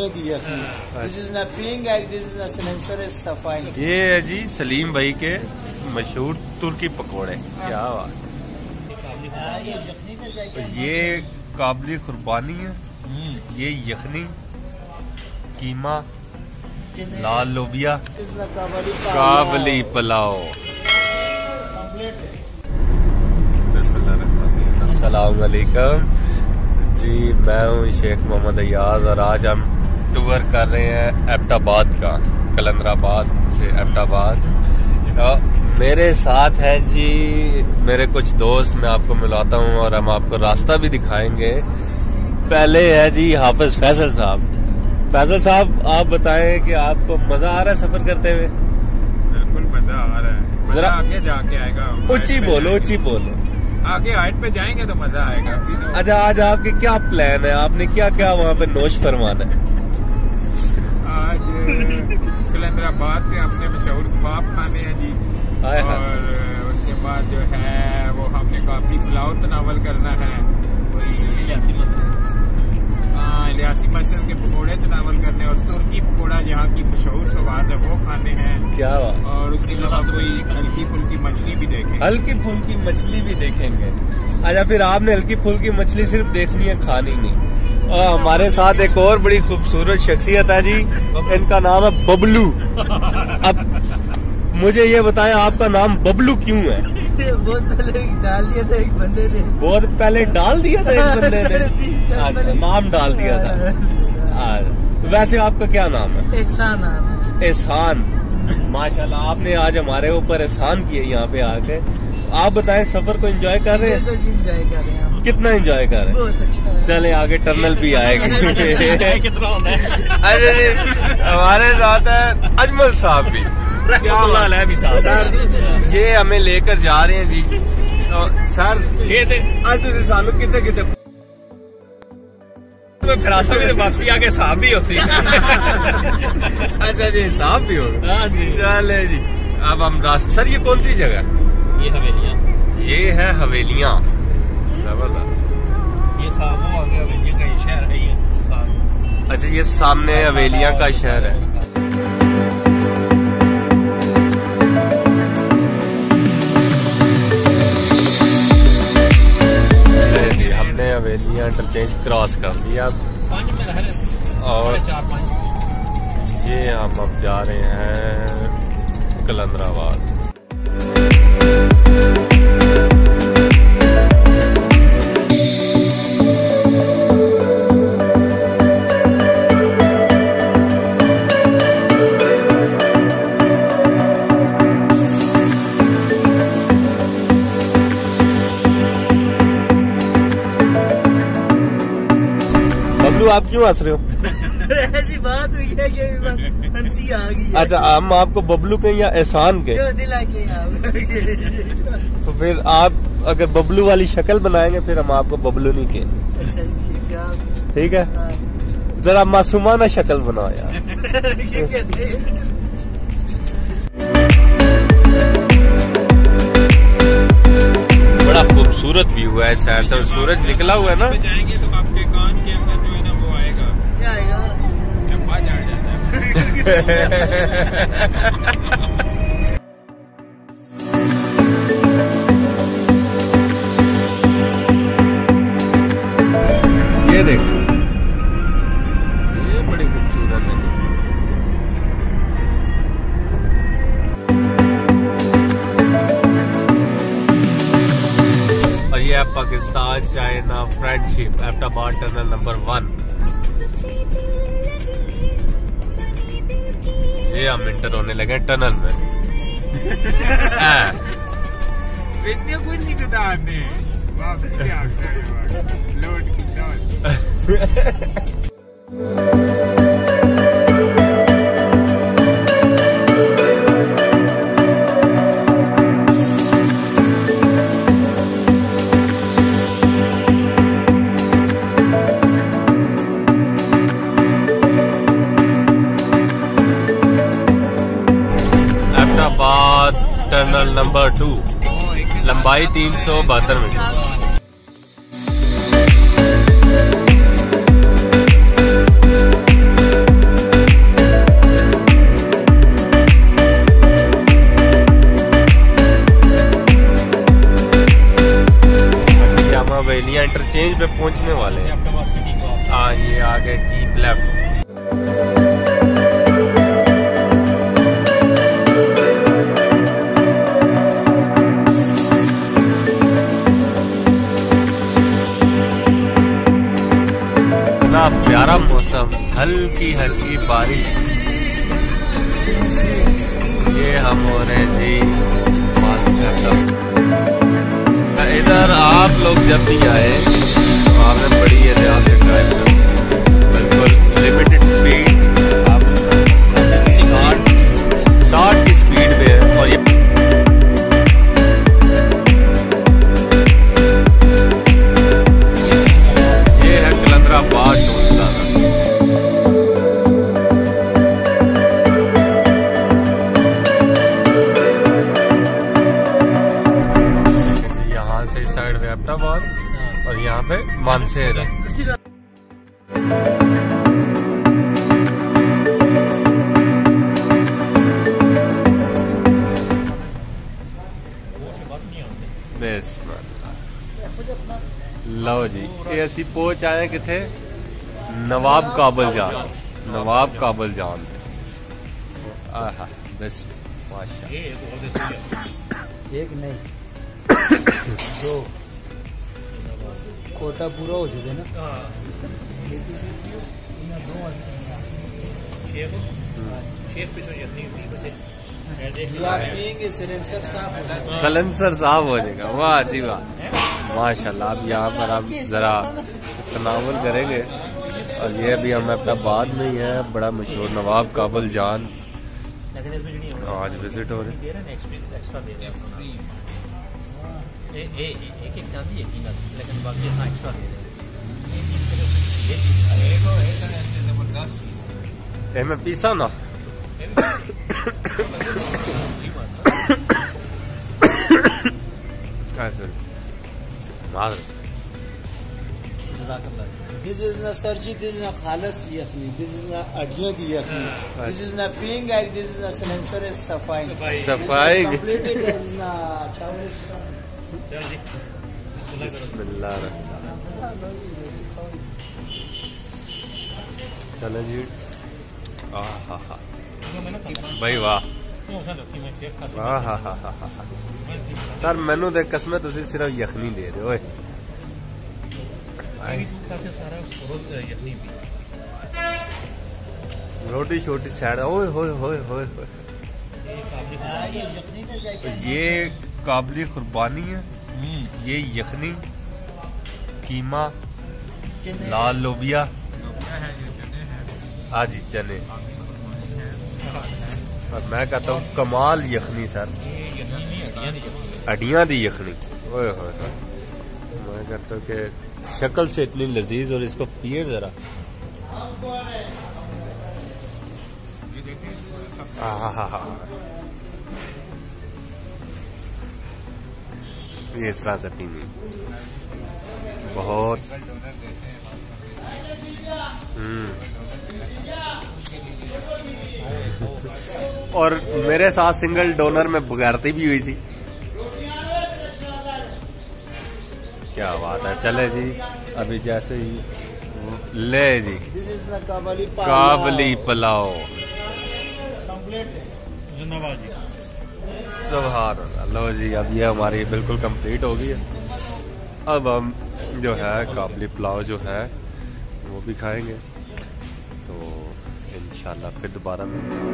की यखनी। This is ना ping egg, this is ना सिलेंसर इज सफाई। ये है जी सलीम भाई के मशहूर तुर्की पकोड़े। क्या बात। ये काबली कुर्बानी है, ये यखनी, कीमा, लाल लोबिया, काबली पुलाव। अस्सलाम वालेकुम जी, मैं हूँ शेख मोहम्मद अयाज और आज हम टूर कर रहे हैं एबटाबाद का, कलंदराबाद से एबटाबाद। मेरे साथ हैं जी मेरे कुछ दोस्त, मैं आपको मिलाता हूँ और हम आपको रास्ता भी दिखाएंगे। पहले है जी हाफिज फैसल साहब। फैसल साहब, आप बताएं कि आपको मजा आ रहा है सफर करते हुए? बिल्कुल मजा आ रहा है। जरा आगे जाके आएगा। ऊंची बोलो, ऊंची बोलो। आगे हाइट पे जाएंगे तो मजा आएगा। अच्छा, आज आपके क्या प्लान है? आपने क्या क्या वहाँ पे नोश फरमाना है? आज कलंदराबाद के अपने मशहूर कबाब खाने हैं जी। और उसके बाद जो है वो हमने काफी पुलाव तनावल करना है। लियासी मस्जिद के पकौड़े तनावल करने और तुर्की पकौड़ा यहाँ की मशहूर स्वाद है वो खाने हैं। क्या बात। और उसके अलावा कोई हल्की फुल्की मछली भी देखेंगे। हल्की फुल्की मछली भी देखेंगे। अच्छा, फिर आपने हल्की फुल्की मछली सिर्फ देखनी है, खानी नहीं। और हमारे साथ एक और बड़ी खूबसूरत शख्सियत है जी, इनका नाम है बबलू। अब मुझे ये बताएं, आपका नाम बबलू क्यों है? बहुत पहले डाल दिया था एक बंदे ने। बहुत पहले डाल दिया था एक बंदे ने? नाम डाल दिया था। वैसे आपका क्या नाम है? एहसान। एहसान। माशाल्लाह, आपने आज हमारे ऊपर एहसान किए यहाँ पे आके। आप बताएं, सफर को एंजॉय कर रहे हैं? एंजॉय कर रहे हैं। कितना एंजॉय कर रहे हैं? बहुत अच्छा। चले आगे टनल भी आएगी। कितना होना है? अरे हमारे साथ है अजमल साहब भी। सर ये हमें लेकर जा रहे हैं जी। तो सर ये आज तुझे सानू कितने कितने फिरासा भी तो वापसी आके साहब भी होती। अच्छा जी, साहब भी हो। चले जी, अब हम रास्ते। सर ये कौन सी जगह? ये हवेलियाँ। ये है हवेलियाँ। जबरदस्त। ये सामने आगे हवेलियाँ का शहर है ये। अच्छा, ये सामने हवेलियाँ का शहर है। हवेलियाँ इंटरचेंज क्रॉस कर दिया और ये हम अब जा रहे हैं कलंदराबाद। आप क्यों हंस रहे हो? ऐसी बात हुई है कि हंसी आ गई है। अच्छा, हम आपको बबलू के या एहसान के? दिला के तो फिर आप अगर बबलू वाली शक्ल बनाएंगे फिर हम आपको बबलू नहीं कहेंगे। अच्छा, ठीक है। जरा मासूमाना शक्ल बनाओ यार। बड़ा खूबसूरत व्यू है साइड से, सूरज निकला हुआ है ना। जाएंगे तो आपके कान के अंदर जो है ना वो आएगा। क्या आएगा? चंपा चढ़ जाता है। ये देख, ये बड़ी खूबसूरत है। और ये है Pakistan China friendship Abbottabad tunnel number 1। ये हम इंटर होने लगे टनल में। कोई नहीं गुदारने वापस क्या लोड की टनल नंबर 2, लंबाई 372 मीटर। इंटरचेंज पे पहुंचने वाले हैं। एबटाबाद सिटी को आप हाँ, ये आगे कीप लेफ्ट। इतना प्यारा मौसम, हल्की हल्की बारिश। ये हम हो रहे हैं जी इधर। आप लोग जब भी आए तो आपने बड़ी एहतियात से ड्राइव करें, बिल्कुल लिमिटेड स्पीड। आप 60 की स्पीड पे है। और ये है कलंदरा बाद टोल प्लाजा। साइड पे एबटाबाद और यहाँ पे मानसेर है। लो जी, ये असी पहुंच आए किथे? नवाब काबल जान। नवाब काबल जान। आहा बस माशाअल्लाह। एक नहीं दो कोटा पूरा हो चुके ना। सलेंसर साफ हो जाएगा। वाह जी वाह, माशाल्लाह। अब यहाँ पर आप जरा तनावुल करेंगे। और ये अभी हम एबटाबाद में ही है, बड़ा मशहूर नवाब काबल जान आज विजिट हो रहे हैं। लेकिन बाकी एक्स्ट्रा दे मैं पीसा ना दिस इज ना सरजी, दिस इज ना खालस यखनी, दिस इज ना अडियों की यखनी, दिस इज ना पिंग एग, दिस इज ना सलेंसर इज सफाई सफाई। चलो जी। भाई वाह सर, मैनू तो कसम तुसी सिर्फ यखनी दे रहे हो। रोटी छोटी सैड। ओए होए होए होए होए, ये काबली कुर्बानी है। ये यखनी, कीमा, लाल लोबिया, आजी चने। और मैं कहता हूँ कमाल यखनी सर, अडियां दी यखनी। ओए होए, मैं कहता हूँ कि शक्ल से इतनी लजीज। और इसको पिए जरा। ये इस तरह से पीनी बहुत। और मेरे साथ सिंगल डोनर में बगैरती भी हुई थी। क्या बात है। चले जी, अभी जैसे ही ले जी काबली पुलाव। सुभान अल्लाह। लो जी, अब ये हमारी बिल्कुल कंप्लीट हो गई है। अब हम जो है काबली पुलाव जो है वो भी खाएंगे। तो इंशाल्लाह फिर दोबारा मिलेंगे।